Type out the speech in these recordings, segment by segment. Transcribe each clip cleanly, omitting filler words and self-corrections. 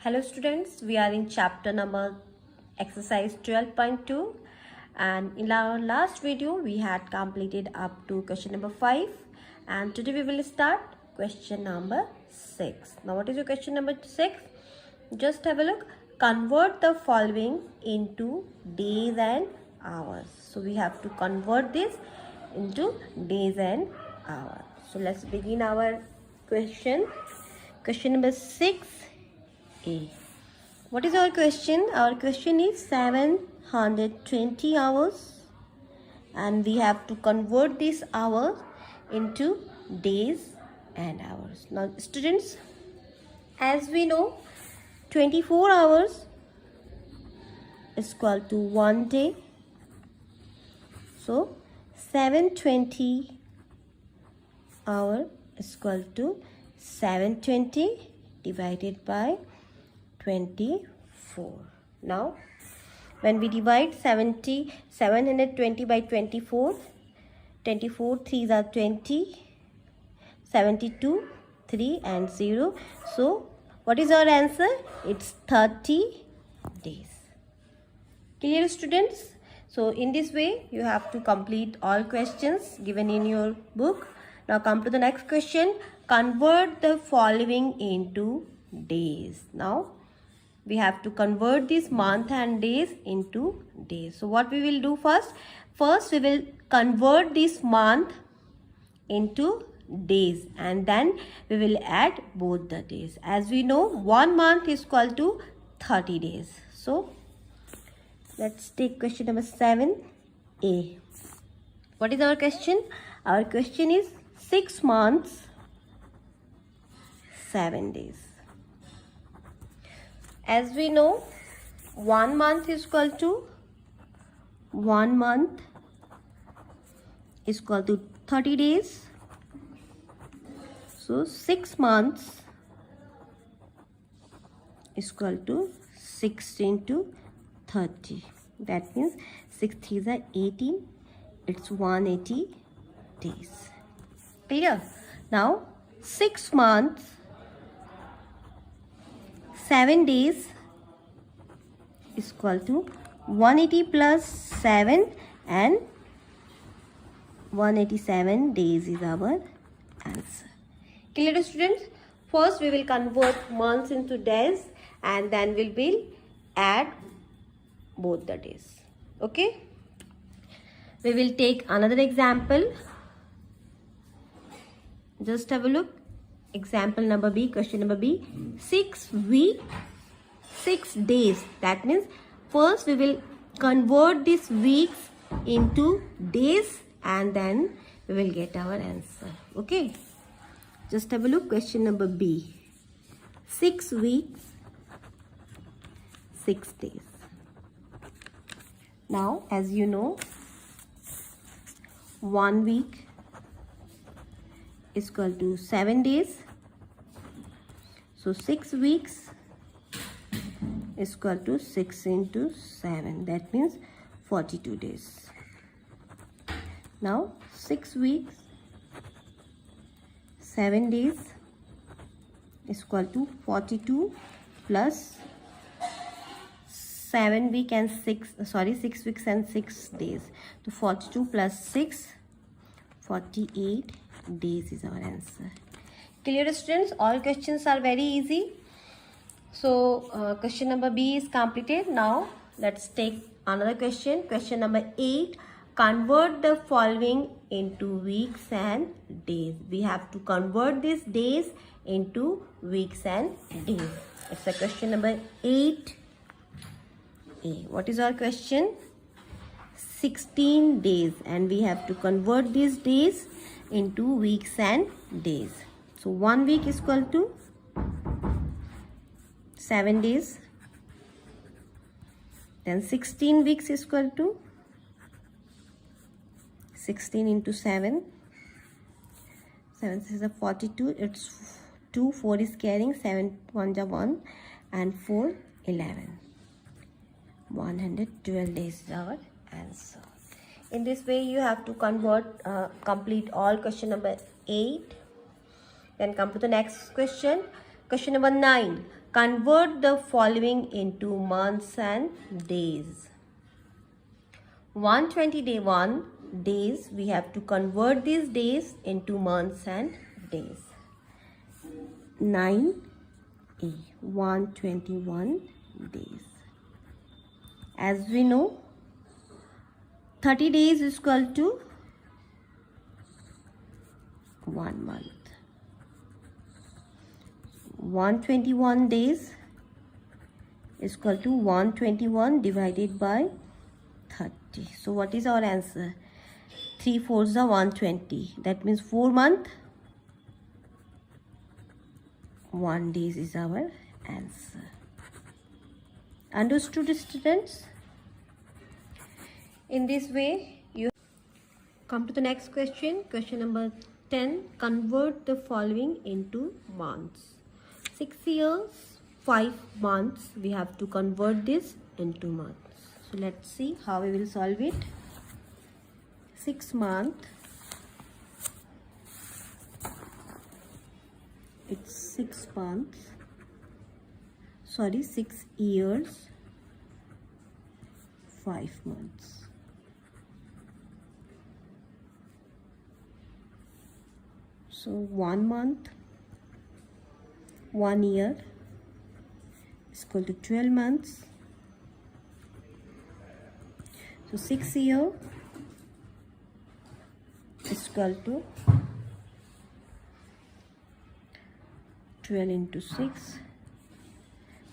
Hello students, we are in chapter number exercise 12.2 and in our last video we had completed up to question number 5 and today we will start question number 6. Now what is your question number 6? Just have a look. Convert the following into days and hours. So we have to convert this into days and hours. So let's begin our question. Question number 6. A. What is our question? Our question is 720 hours and we have to convert these hours into days and hours. Now students, as we know, 24 hours is equal to 1 day. So 720 hour is equal to 720 divided by 24. Now when we divide 720 by 24, 24 3s are 20, 72 3 and 0. So what is our answer? It's 30 days. Clear students? So in this way you have to complete all questions given in your book. Now come to the next question. Convert the following into days. Now we have to convert this month and days into days. So what we will do first? First we will convert this month into days and then we will add both the days. As we know, 1 month is equal to 30 days. So let's take question number 7A. What is our question? Our question is 6 months 7 days. As we know, 1 month is equal to 30 days. So 6 months is equal to 6 into 30. That means 6 3s are 18. It's 180 days. Clear? Now 6 months 7 days is equal to 180 plus 7 and 187 days is our answer. Clear students? First we will convert months into days and then we will add both the days. Okay? We will take another example. Just have a look. Example number B, question number B. 6 weeks, 6 days. That means first we will convert these weeks into days and then we will get our answer. Okay. Just have a look. Question number B. 6 weeks, 6 days. Now as you know, 1 week is equal to 7 days. So 6 weeks is equal to 6 into 7. That means 42 days. Now 6 weeks 7 days is equal to 42 plus 6 weeks and 6 days. So 42 plus 6, 48 days is our answer. Clear students? All questions are very easy. So question number B is completed. Now let's take another question. Question number 8. Convert the following into weeks and days. We have to convert these days into weeks and days. It's a question number 8A. What is our question? 16 days and we have to convert these days into weeks and days. So 1 week is equal to 7 days. Then 16 weeks is equal to 16 into 7. 7 is a 42. It's 2. 4 is carrying. 7 1 is 1 and 4 11. 112 days is our answer. In this way you have to complete all question number 8. Then come to the next question. Question number 9. convert the following into months and days. 1 days, we have to convert these days into months and days. 9A, 121 days. As we know, 30 days is equal to 1 month. 121 days is equal to 121 divided by 30. So what is our answer? 3 4s are 120. That means 4 months, 1 days is our answer. Understood, students? In this way, you come to the next question. Question number 10. Convert the following into months. 6 years, 5 months. We have to convert this into months. So let's see how we will solve it. 6 months. It's 6 months. Sorry, 6 years, 5 months. So 1 month, 1 year is equal to 12 months. So 6 years is equal to 12 into 6,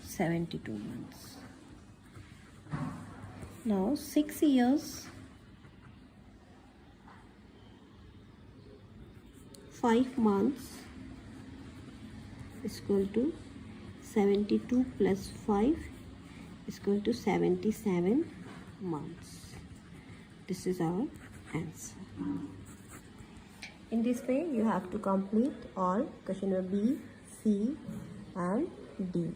72 months. Now 6 years, 5 months is equal to 72 plus 5 is equal to 77 months. This is our answer. In this way, you have to complete all question number B, C and D.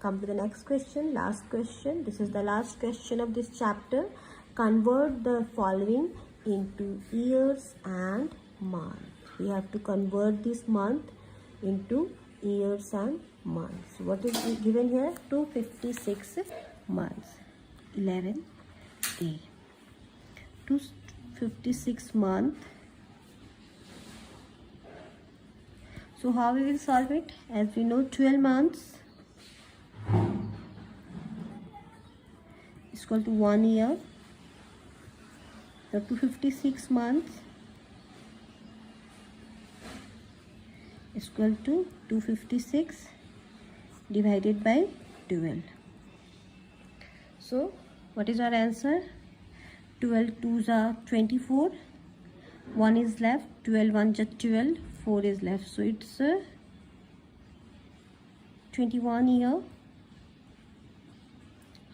Come to the next question, last question. This is the last question of this chapter. Convert the following into years and months. We have to convert this month into years and months. What is given here? 256 months. 11A. 256 months. So how we will solve it? As we know, 12 months is equal to 1 year. So 256 months is equal to 256 divided by 12. So what is our answer? 12 2s are 24. 1 is left. 12 1s are 12. 4 is left. So it's 21 year.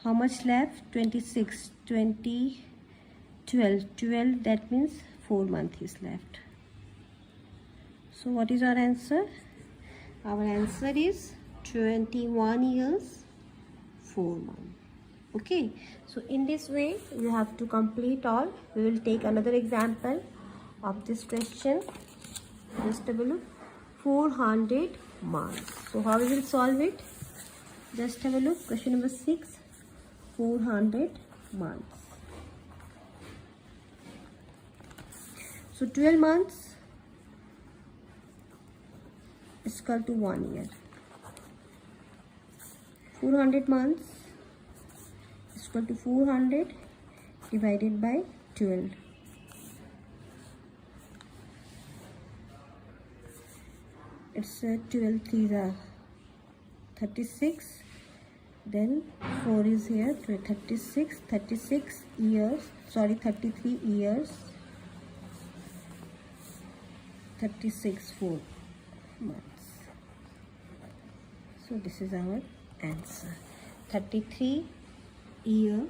How much left? 26. 20. 12. 12, that means 4 months is left. So what is our answer? Our answer is 21 years, 4 months. Okay. So in this way, you have to complete all. We will take another example of this question. Just have a look. 400 months. So how we will solve it? Just have a look. Question number 6. 400 months. So 12 months is equal to 1 year. 400 months is equal to 400 divided by 12. It's 12 3s are 36. Then 4 is here. 36 years. Sorry, 33 years. 36 4 months. So this is our answer. 33 year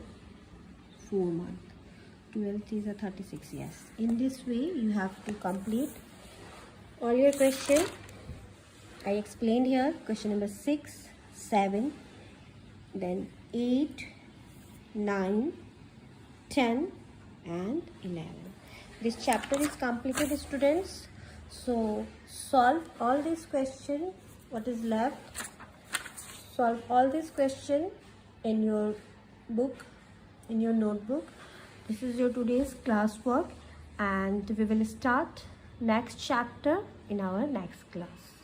4 months. 12 3s are 36. Yes. In this way, you have to complete all your questions. I explained here question number 6, 7, then 8, 9, 10 and 11. This chapter is completed, students. So solve all these questions. What is left? solve all these questions in your book, in your notebook. This is your today's classwork, and we will start next chapter in our next class.